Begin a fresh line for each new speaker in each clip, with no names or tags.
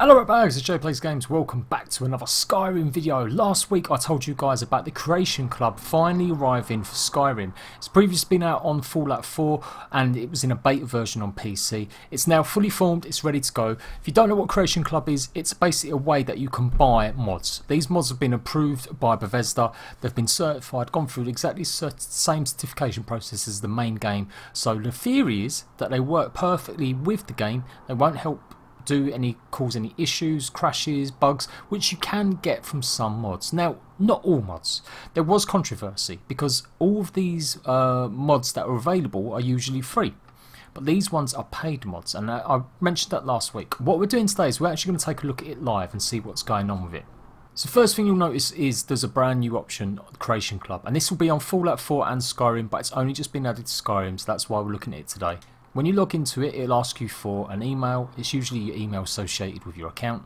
Hello Redneck, it's JADEPG. Welcome back to another Skyrim video. Last week I told you guys about the Creation Club finally arriving for Skyrim. It's previously been out on Fallout 4 and it was in a beta version on PC. It's now fully formed, it's ready to go. If you don't know what Creation Club is, it's basically a way that you can buy mods. These mods have been approved by Bethesda, they've been certified, gone through exactly the same certification process as the main game. So the theory is that they work perfectly with the game, they won't cause any issues, crashes, bugs, which you can get from some mods. Now, not all mods. There was controversy because all of these mods that are available are usually free, but these ones are paid mods, and I mentioned that last week. What we're doing today is we're actually going to take a look at it live and see what's going on with it. So first thing you'll notice is there's a brand new option, Creation Club, and this will be on Fallout 4 and Skyrim, but it's only just been added to Skyrim, so that's why we're looking at it today. When you log into it, it'll ask you for an email. It's usually your email associated with your account,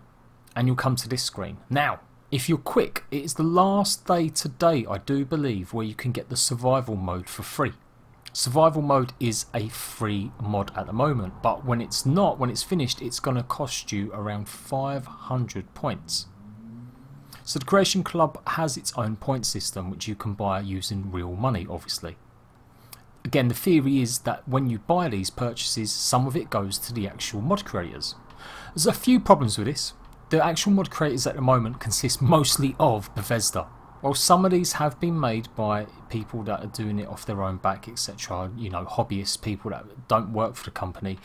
and you'll come to this screen. Now, if you're quick, it is the last day today, I do believe, where you can get the survival mode for free. Survival mode is a free mod at the moment, but when it's not, when it's finished, it's going to cost you around 500 points. So the Creation Club has its own point system, which you can buy using real money, obviously. Again, the theory is that when you buy these purchases, some of it goes to the actual mod creators. There's a few problems with this. The actual mod creators at the moment consist mostly of Bethesda. While some of these have been made by people that are doing it off their own back, etc., you know, hobbyists, people that don't work for the company,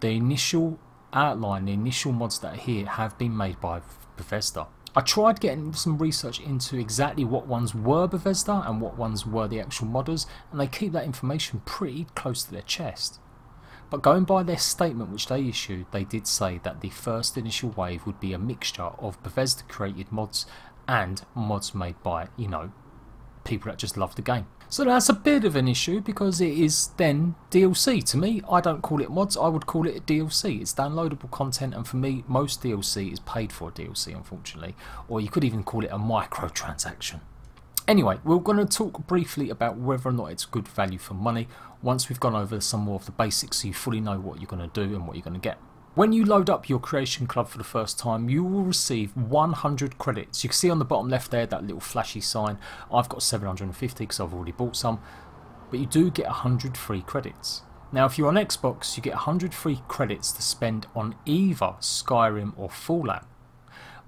the initial outline, the initial mods that are here have been made by Bethesda. I tried getting some research into exactly what ones were Bethesda and what ones were the actual modders, and they keep that information pretty close to their chest. But going by their statement which they issued, they did say that the first initial wave would be a mixture of Bethesda created mods and mods made by, you know, people that just love the game. So that's a bit of an issue because it is then DLC. To me, I don't call it mods, I would call it a DLC. It's downloadable content, and for me, most DLC is paid for DLC, unfortunately. Or you could even call it a microtransaction. Anyway, we're going to talk briefly about whether or not it's good value for money once we've gone over some more of the basics so you fully know what you're going to do and what you're going to get. When you load up your Creation Club for the first time, you will receive 100 credits. You can see on the bottom left there that little flashy sign. I've got 750 because I've already bought some. But you do get 100 free credits. Now if you're on Xbox, you get 100 free credits to spend on either Skyrim or Fallout.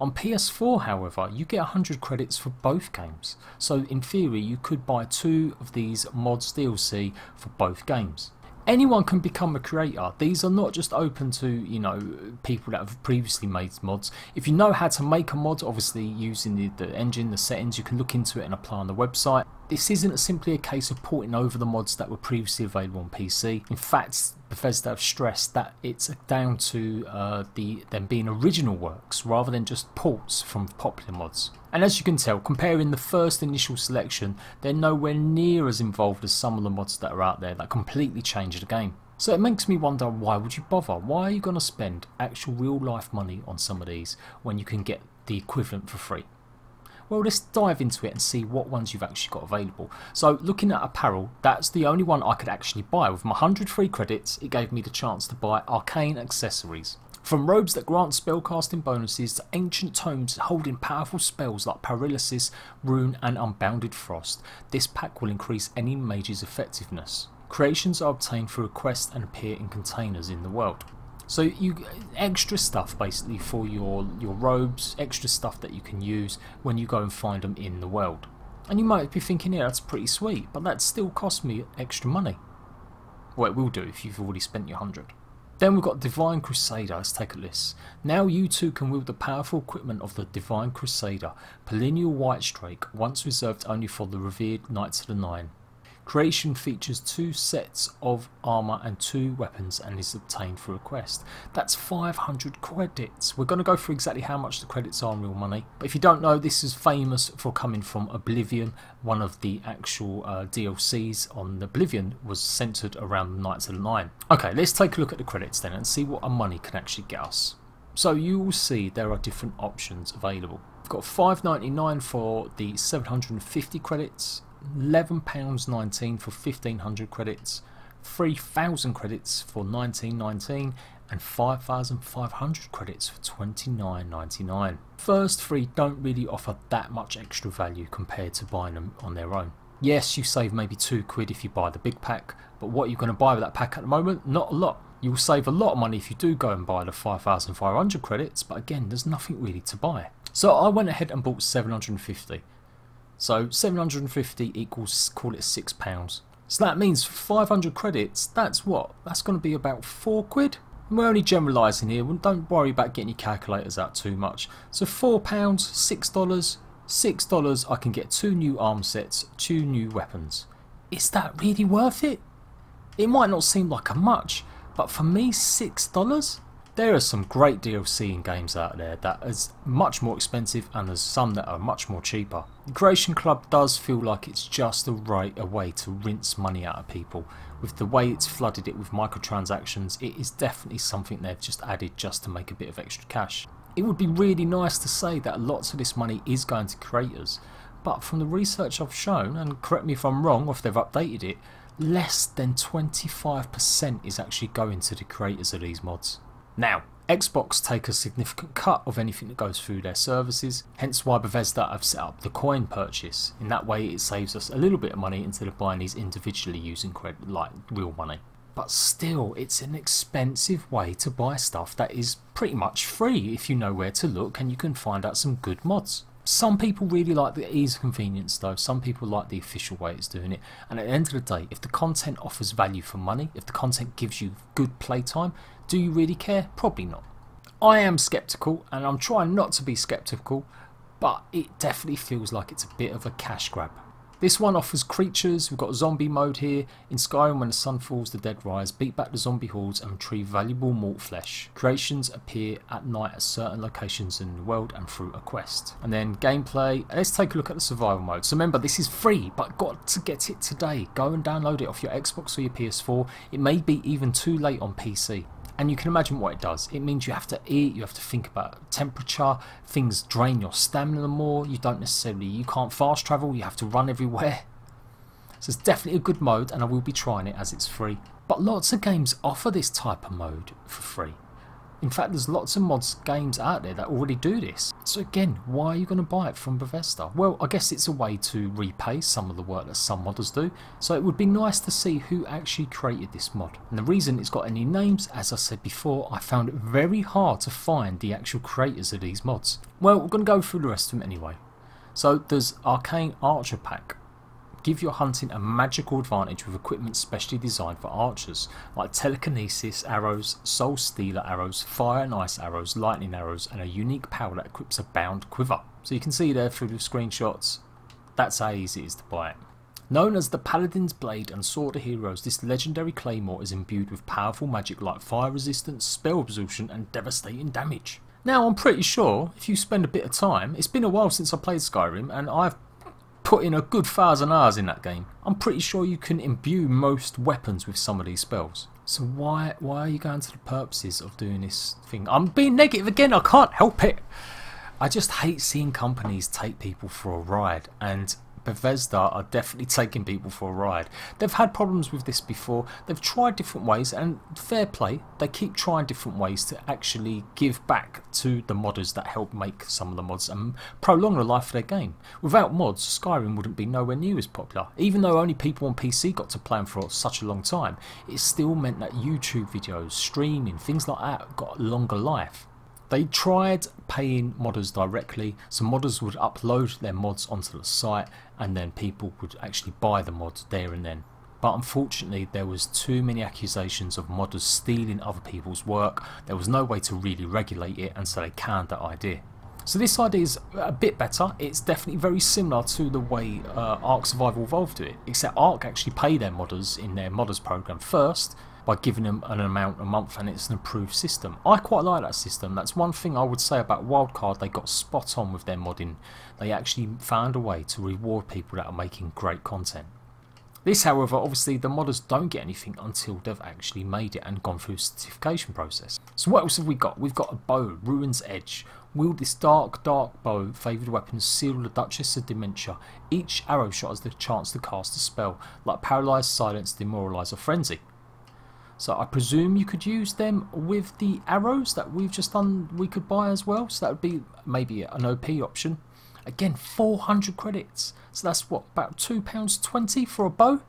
On PS4, however, you get 100 credits for both games. So in theory, you could buy 2 of these mods DLC for both games. Anyone can become a creator. These are not just open to, you know, people that have previously made mods. If you know how to make a mod, obviously using the engine, the settings, you can look into it and apply on the website. This isn't simply a case of porting over the mods that were previously available on PC. In fact, Bethesda have stressed that it's down to them being original works rather than just ports from popular mods. And as you can tell, comparing the first initial selection, they're nowhere near as involved as some of the mods that are out there that completely change the game. So it makes me wonder, why would you bother? Why are you going to spend actual real life money on some of these when you can get the equivalent for free? Well, let's dive into it and see what ones you've actually got available. So looking at apparel, that's the only one I could actually buy. With my 100 free credits, it gave me the chance to buy Arcane Accessories. From robes that grant spellcasting bonuses to ancient tomes holding powerful spells like Paralysis, Rune and Unbounded Frost, this pack will increase any mage's effectiveness. Creations are obtained through a quest and appear in containers in the world. So you extra stuff basically for your robes, extra stuff that you can use when you go and find them in the world. And you might be thinking, yeah, that's pretty sweet, but that still cost me extra money. Well, it will do if you've already spent your 100. Then we've got Divine Crusader. Let's take a list. Now you too can wield the powerful equipment of the Divine Crusader, Perennial White Strake, once reserved only for the revered Knights of the Nine. Creation features 2 sets of armour and 2 weapons and is obtained through a quest. That's 500 credits. We're going to go through exactly how much the credits are in real money. But if you don't know, this is famous for coming from Oblivion. One of the actual DLCs on Oblivion was centred around the Knights of the Nine. Okay, let's take a look at the credits then and see what our money can actually get us. So you will see there are different options available. We've got $5.99 for the 750 credits. £11.19 for 1500 credits, 3000 credits for 19.19, and 5,500 credits for $29.99. First three don't really offer that much extra value compared to buying them on their own. Yes, you save maybe £2 if you buy the big pack, but what are you going to buy with that pack at the moment? Not a lot. You will save a lot of money if you do go and buy the 5,500 credits, but again, there's nothing really to buy. So I went ahead and bought 750. So 750 equals, call it £6. So that means for 500 credits, that's what? That's going to be about £4. And we're only generalising here, don't worry about getting your calculators out too much. So £4, $6, $6 I can get 2 new arm sets, 2 new weapons. Is that really worth it? It might not seem like a much, but for me $6? There are some great DLC in games out there that is much more expensive, and there's some that are much more cheaper. The Creation Club does feel like it's just a way to rinse money out of people. With the way it's flooded it with microtransactions, it is definitely something they've just added just to make a bit of extra cash. It would be really nice to say that lots of this money is going to creators, but from the research I've shown, and correct me if I'm wrong or if they've updated it, less than 25% is actually going to the creators of these mods. Now, Xbox take a significant cut of anything that goes through their services, hence why Bethesda have set up the coin purchase. In that way it saves us a little bit of money instead of buying these individually using credit like real money. But still, it's an expensive way to buy stuff that is pretty much free if you know where to look and you can find out some good mods. Some people really like the ease and convenience though, some people like the official way it's doing it, and at the end of the day, if the content offers value for money, if the content gives you good playtime, do you really care? Probably not. I am sceptical, and I'm trying not to be sceptical, but it definitely feels like it's a bit of a cash grab. This one offers creatures. We've got zombie mode here. In Skyrim, when the sun falls, the dead rise, beat back the zombie hordes and retrieve valuable malt flesh. Creations appear at night at certain locations in the world and through a quest. And then gameplay. Let's take a look at the survival mode. So remember, this is free, but got to get it today. Go and download it off your Xbox or your PS4. It may be even too late on PC. And you can imagine what it does. It means you have to eat, you have to think about temperature, things drain your stamina more, you can't fast travel, you have to run everywhere. So it's definitely a good mode, and I will be trying it as it's free. But lots of games offer this type of mode for free. In fact, there's lots of mods games out there that already do this. So again, why are you going to buy it from Bethesda? Well, I guess it's a way to repay some of the work that some modders do. So it would be nice to see who actually created this mod. And the reason it's got any names, as I said before, I found it very hard to find the actual creators of these mods. Well, we're going to go through the rest of them anyway. So there's Arcane Archer Pack. Give your hunting a magical advantage with equipment specially designed for archers, like telekinesis arrows, soul stealer arrows, fire and ice arrows, lightning arrows, and a unique power that equips a bound quiver. So you can see there through the screenshots, that's how easy it is to buy it. Known as the Paladin's Blade and Sword of Heroes, this legendary claymore is imbued with powerful magic like fire resistance, spell absorption, and devastating damage. Now I'm pretty sure, if you spend a bit of time, it's been a while since I played Skyrim, and I've put in a good 1,000 hours in that game. I'm pretty sure you can imbue most weapons with some of these spells. So why are you going to the purposes of doing this thing? I'm being negative again, I can't help it. I just hate seeing companies take people for a ride, and Bethesda are definitely taking people for a ride. They've had problems with this before. They've tried different ways, and fair play, they keep trying different ways to actually give back to the modders that help make some of the mods and prolong the life of their game. Without mods, Skyrim wouldn't be nowhere near as popular. Even though only people on PC got to play them for such a long time, it still meant that YouTube videos, streaming, things like that got a longer life. They tried paying modders directly, so modders would upload their mods onto the site and then people would actually buy the mods there and then. But unfortunately there was too many accusations of modders stealing other people's work. There was no way to really regulate it, and so they canned that idea. So this idea is a bit better. It's definitely very similar to the way Ark Survival Evolved do it, except Ark actually pay their modders in their modders program first by giving them an amount a month, and it's an approved system. I quite like that system. That's one thing I would say about Wildcard. They got spot on with their modding. They actually found a way to reward people that are making great content. This, however, obviously the modders don't get anything until they've actually made it and gone through a certification process. So what else have we got? We've got a bow, Ruin's Edge. Wield this dark bow, favoured weapon, seal the Duchess of Dementia. Each arrow shot has the chance to cast a spell, like Paralyze, Silence, Demoralize or Frenzy. So I presume you could use them with the arrows that we've just done, we could buy as well. So that would be maybe an OP option. Again, 400 credits. So that's what, about £2.20 for a bow?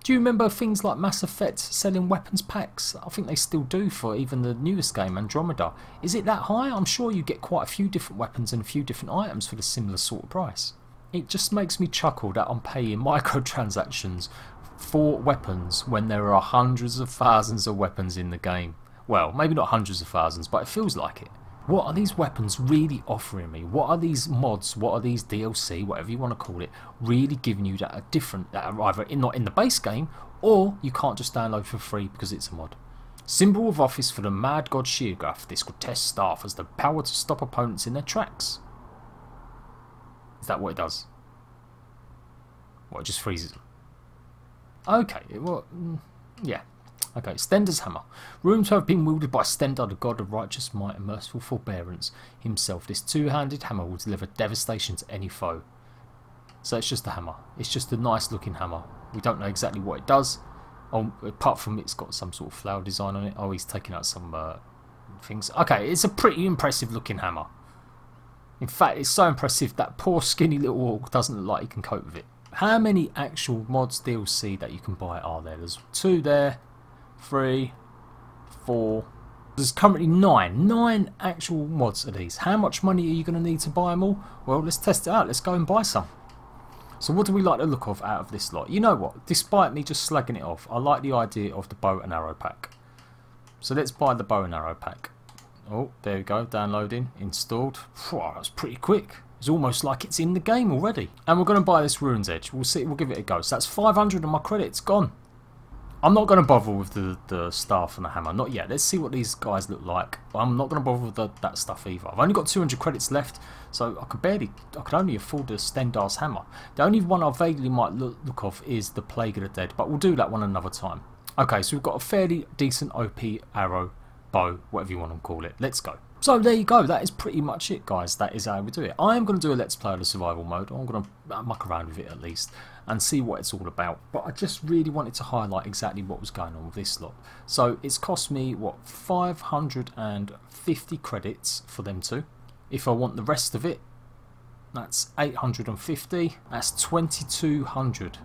Do you remember things like Mass Effect selling weapons packs? I think they still do for even the newest game, Andromeda. Is it that high? I'm sure you get quite a few different weapons and a few different items for the similar sort of price. It just makes me chuckle that I'm paying microtransactions for weapons when there are hundreds of thousands of weapons in the game. Well, maybe not hundreds of thousands, but it feels like it. What are these weapons really offering me? What are these mods, what are these DLC, whatever you want to call it, really giving you that are different, that are either not in the base game, or you can't just download for free because it's a mod. Symbol of office for the Mad God Sheargraph. This could test staff as the power to stop opponents in their tracks. Is that what it does? What, it just freezes them? Okay, well, yeah. Okay, Stendar's hammer. Rumored to have been wielded by Stendar, the god of righteous might and merciful forbearance himself. This two-handed hammer will deliver devastation to any foe. So it's just a hammer. It's just a nice looking hammer. We don't know exactly what it does. Oh, apart from it's got some sort of flower design on it. Oh, he's taking out some things. Okay, it's a pretty impressive looking hammer. In fact, it's so impressive that poor skinny little orc doesn't look like he can cope with it. How many actual mods DLC that you can buy are there? There's 2 there. 3, 4. There's currently 9 actual mods of these. How much money are you going to need to buy them all? Well, let's test it out. Let's go and buy some. So what do we like the look of out of this lot? You know what? Despite me just slagging it off, I like the idea of the bow and arrow pack. So let's buy the bow and arrow pack. Oh, there we go. Downloading. Installed. Wow, that's pretty quick. It's almost like it's in the game already. And we're going to buy this Rune's Edge. We'll see. We'll give it a go. So that's 500 of my credits gone. I'm not going to bother with the staff and the hammer, not yet. Let's see what these guys look like. I'm not going to bother with that stuff either. I've only got 200 credits left, so I could only afford the Stendar's hammer. The only one I vaguely might look of is the Plague of the Dead, but we'll do that one another time. Okay, so we've got a fairly decent OP arrow, bow, whatever you want to call it. Let's go. So there you go, that is pretty much it, guys. That is how we do it. I am going to do a Let's Play of the survival mode. I'm going to muck around with it at least and see what it's all about. But I just really wanted to highlight exactly what was going on with this lot. So it's cost me, what, 550 credits for them two. If I want the rest of it, that's 850. That's 2200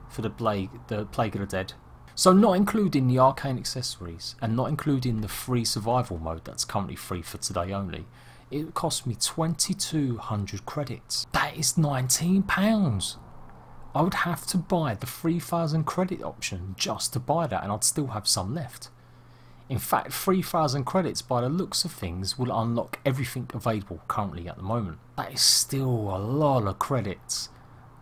for the Plague of the Dead. So not including the Arcane Accessories and not including the free survival mode that's currently free for today only, it cost me 2200 credits. That is £19. I would have to buy the 3000 credit option just to buy that, and I'd still have some left. In fact, 3000 credits by the looks of things will unlock everything available currently at the moment. That is still a lot of credits.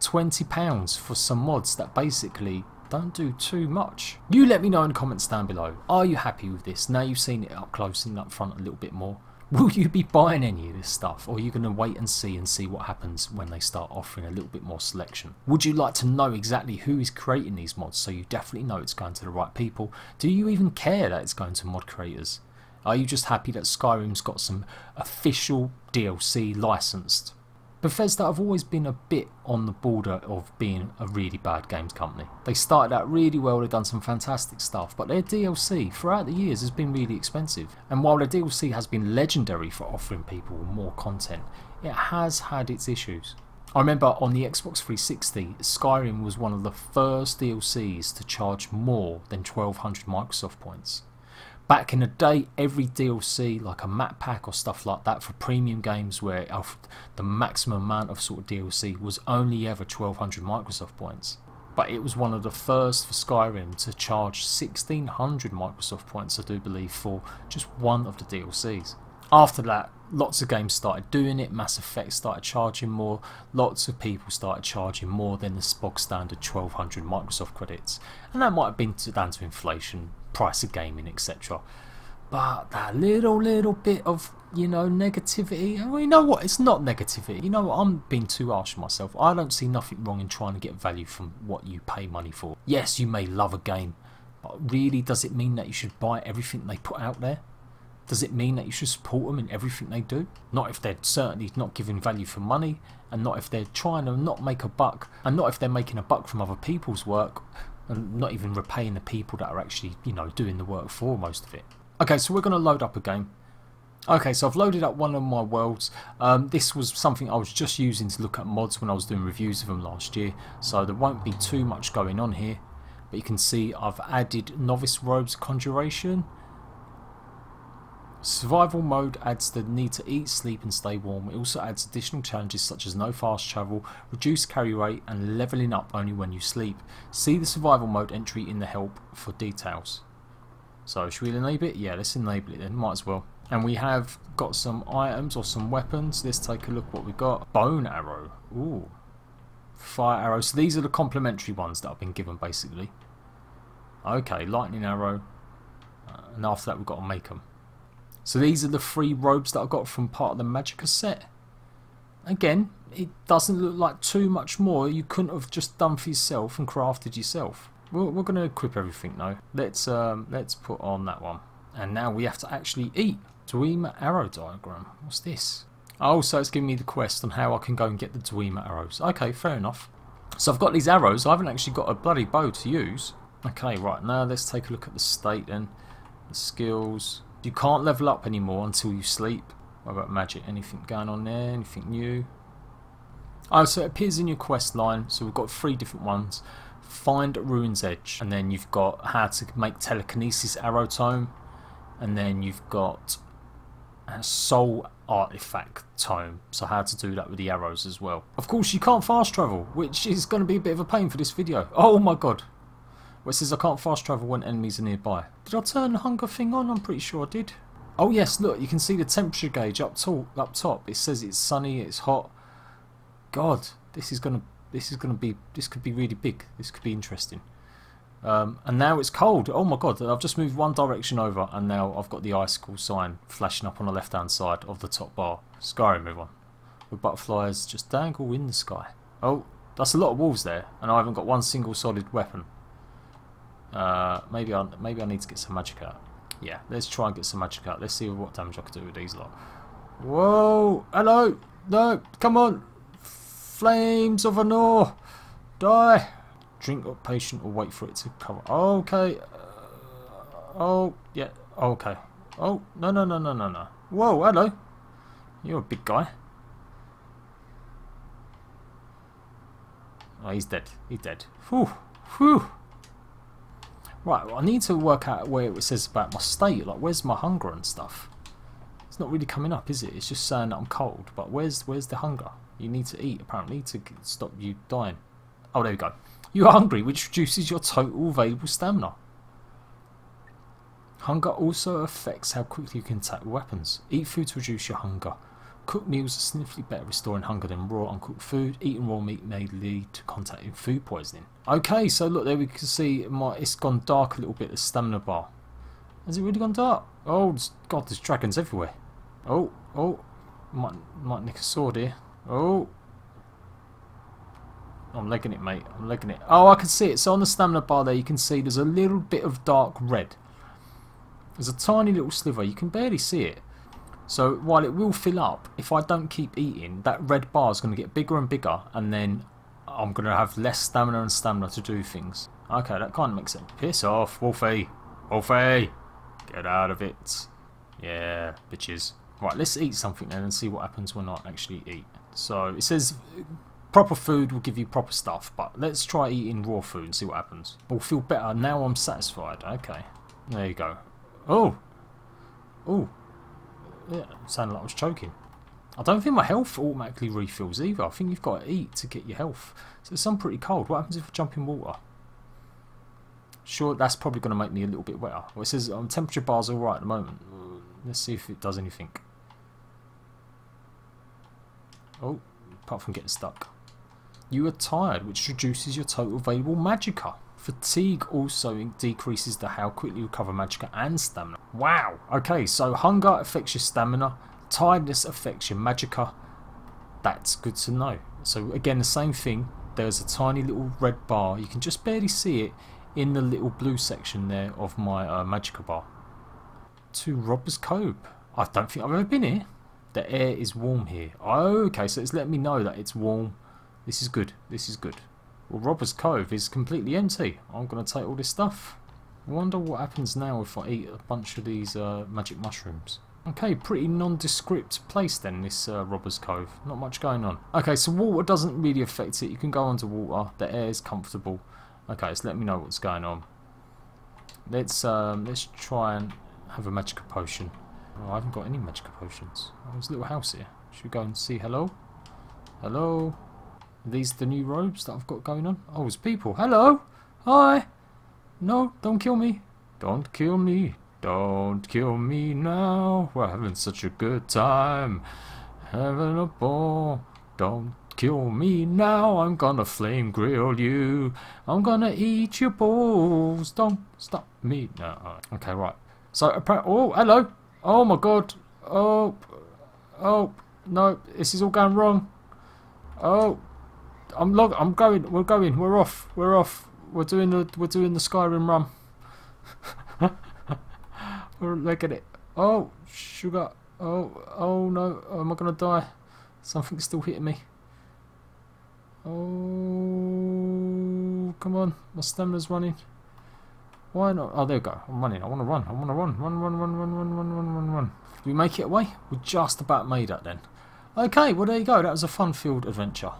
£20 for some mods that basically don't do too much. You let me know in the comments down below. Are you happy with this? Now you've seen it up close and up front a little bit more. Will you be buying any of this stuff, or are you going to wait and see what happens when they start offering a little bit more selection? Would you like to know exactly who is creating these mods so you definitely know it's going to the right people? Do you even care that it's going to mod creators? Are you just happy that Skyrim's got some official DLC licensed? Bethesda have always been a bit on the border of being a really bad games company. They started out really well, they've done some fantastic stuff, but their DLC throughout the years has been really expensive. And while their DLC has been legendary for offering people more content, it has had its issues. I remember on the Xbox 360, Skyrim was one of the first DLCs to charge more than 1200 Microsoft points. Back in the day, every DLC, like a map pack or stuff like that for premium games where the maximum amount of sort of DLC was only ever 1200 Microsoft points. But it was one of the first for Skyrim to charge 1600 Microsoft points, I do believe, for just one of the DLCs. After that, lots of games started doing it. Mass Effect started charging more. Lots of people started charging more than the bog standard 1200 Microsoft credits. And that might have been down to inflation, price of gaming, etc. But that little bit of, you know, negativity, well, you know what, it's not negativity. You know what, I'm being too harsh on myself. I don't see nothing wrong in trying to get value from what you pay money for. Yes, you may love a game, but really, does it mean that you should buy everything they put out there? Does it mean that you should support them in everything they do? Not if they're certainly not giving value for money, and not if they're trying to not make a buck, and not if they're making a buck from other people's work, and not even repaying the people that are actually, you know, doing the work for most of it. Okay, so we're going to load up a game. Okay, so I've loaded up one of my worlds. This was something I was just using to look at mods when I was doing reviews of them last year, so there won't be too much going on here. But you can see I've added Novice Robes Conjuration. Survival mode adds the need to eat, sleep and stay warm. It also adds additional challenges such as no fast travel, reduced carry rate and levelling up only when you sleep. See the survival mode entry in the help for details. So should we enable it? Yeah, let's enable it then, might as well. And we have got some items or some weapons. Let's take a look what we've got. Bone arrow. Ooh. Fire arrow. So these are the complementary ones that I've been given basically. Okay, lightning arrow. And after that we've got to make them. So these are the 3 robes that I got from part of the Magicka set. Again, it doesn't look like too much more. You couldn't have just done for yourself and crafted yourself. We're going to equip everything though. Let's put on that one. And now we have to actually eat. Dwemer arrow diagram. What's this? Oh, so it's giving me the quest on how I can go and get the Dwemer arrows. Okay, fair enough. So I've got these arrows. I haven't actually got a bloody bow to use. Okay, right, now let's take a look at the state then. The skills. You can't level up anymore until you sleep. What about magic? Anything going on there? Anything new? Oh, so it appears in your quest line. So we've got 3 different ones. Find Ruin's Edge. And then you've got how to make telekinesis arrow tome. And then you've got a soul artifact tome, so how to do that with the arrows as well. Of course you can't fast travel, which is going to be a bit of a pain for this video. Oh my god. Well, it says I can't fast travel when enemies are nearby. Did I turn the hunger thing on? I'm pretty sure I did. Oh yes, look, you can see the temperature gauge up top. It says it's sunny, it's hot. God, this could be really big. This could be interesting. And now it's cold. Oh my god, I've just moved one direction over and now I've got the icicle sign flashing up on the left hand side of the top bar. SKYRIM, move on. The butterflies just dangle in the sky. Oh, that's a lot of wolves there and I haven't got one single solid weapon. Maybe I need to get some magic out. Yeah, let's try and get some magic out. Let's see what damage I can do with these lot. Whoa, hello, no, come on. Flames of Anor, die. Drink up patient or wait for it to cover. Okay. Oh, yeah. Okay. Oh, no. Whoa, hello. You're a big guy. Oh, he's dead. He's dead. Whew. Whew. Right, well, I need to work out where it says about my state. Like, where's my hunger and stuff? It's not really coming up, is it? It's just saying that I'm cold. But where's the hunger? You need to eat, apparently, to stop you dying. Oh, there we go. You are hungry, which reduces your total available stamina. Hunger also affects how quickly you can attack weapons. Eat food to reduce your hunger. Cooked meals are significantly better restoring hunger than raw uncooked food. Eating raw meat may lead to contacting food poisoning. Okay, so look there we can see it's gone dark a little bit, the stamina bar. Has it really gone dark? Oh god, there's dragons everywhere. Oh, might nick a sword here. Oh. I'm legging it, mate. I'm legging it. Oh, I can see it. So on the stamina bar there, you can see there's a little bit of dark red. There's a tiny little sliver. You can barely see it. So while it will fill up, if I don't keep eating, that red bar is going to get bigger and bigger, and then I'm going to have less stamina and stamina to do things. Okay, that kind of makes sense. Piss off, Wolfie. Wolfie. Get out of it. Yeah, bitches. Right, let's eat something then and see what happens when I actually eat. So it says proper food will give you proper stuff, but let's try eating raw food and see what happens. I'll feel better. Now I'm satisfied. Okay. There you go. Oh. Oh. Yeah, it sounded like I was choking. I don't think my health automatically refills either. I think you've got to eat to get your health. So it's pretty cold. What happens if I jump in water? Sure, that's probably going to make me a little bit wetter. Well, it says temperature bar's alright at the moment. Let's see if it does anything. Oh, apart from getting stuck. You are tired, which reduces your total available magicka. Fatigue also decreases how quickly you recover magicka and stamina. Wow! Okay, so hunger affects your stamina, tiredness affects your magicka. That's good to know. So again, the same thing. There's a tiny little red bar. You can just barely see it in the little blue section there of my magicka bar. To Robber's Cove. I don't think I've ever been here. The air is warm here. Okay, so it's letting me know that it's warm. This is good. This is good. Well, Robber's Cove is completely empty. I'm going to take all this stuff. I wonder what happens now if I eat a bunch of these magic mushrooms. Okay, pretty nondescript place then, this Robber's Cove. Not much going on. Okay, so water doesn't really affect it. You can go under water. The air is comfortable. Okay, so let me know what's going on. Let's try and have a magic potion. Oh, I haven't got any magic potions. Oh, there's a little house here. Should we go and see? Hello? Hello? Are these the new robes that I've got going on? Oh, there's people. Hello? Hi? No, don't kill me. Don't kill me. Don't kill me now. We're having such a good time. Having a ball. Don't kill me now. I'm gonna flame grill you. I'm gonna eat your balls. Don't stop me now. Okay, right. So, oh, hello. Oh my god. Oh, no. This is all going wrong. Oh, I'm going. We're going. We're off. We're off. We're doing the Skyrim run. Look at it. Oh, sugar. Oh no. Am I gonna die? Something's still hitting me. Oh, come on. My stamina's running. Why not? Oh, there we go. I'm running. I want to run. I want to run. Run. Did we make it away? We just about made it then. Okay, well there you go. That was a fun-filled adventure.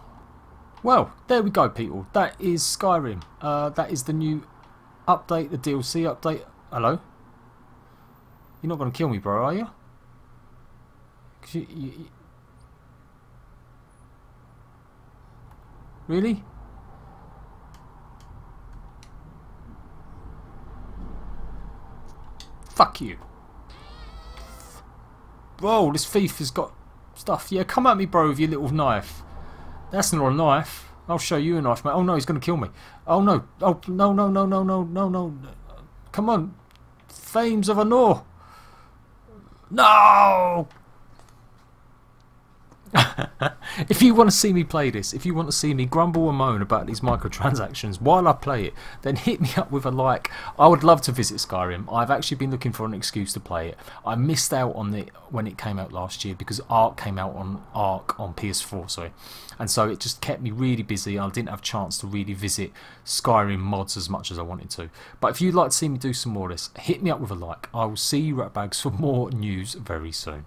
Well, there we go, people. That is Skyrim. That is the new update, the DLC update. Hello? You're not going to kill me, bro, are you? Really? Fuck you. Whoa, this thief has got stuff. Yeah, come at me, bro, with your little knife. That's not a knife. I'll show you a knife, mate. Oh no, he's going to kill me. Oh no. Oh, no. Come on. Fames of Anor. No! If you want to see me play this, if you want to see me grumble and moan about these microtransactions while I play it, then hit me up with a like. I would love to visit Skyrim. I've actually been looking for an excuse to play it. I missed out on it when it came out last year because Arc came out on PS4, sorry. And so it just kept me really busy. I didn't have a chance to really visit Skyrim mods as much as I wanted to. But if you'd like to see me do some more of this, hit me up with a like. I will see you, ratbags, for more news very soon.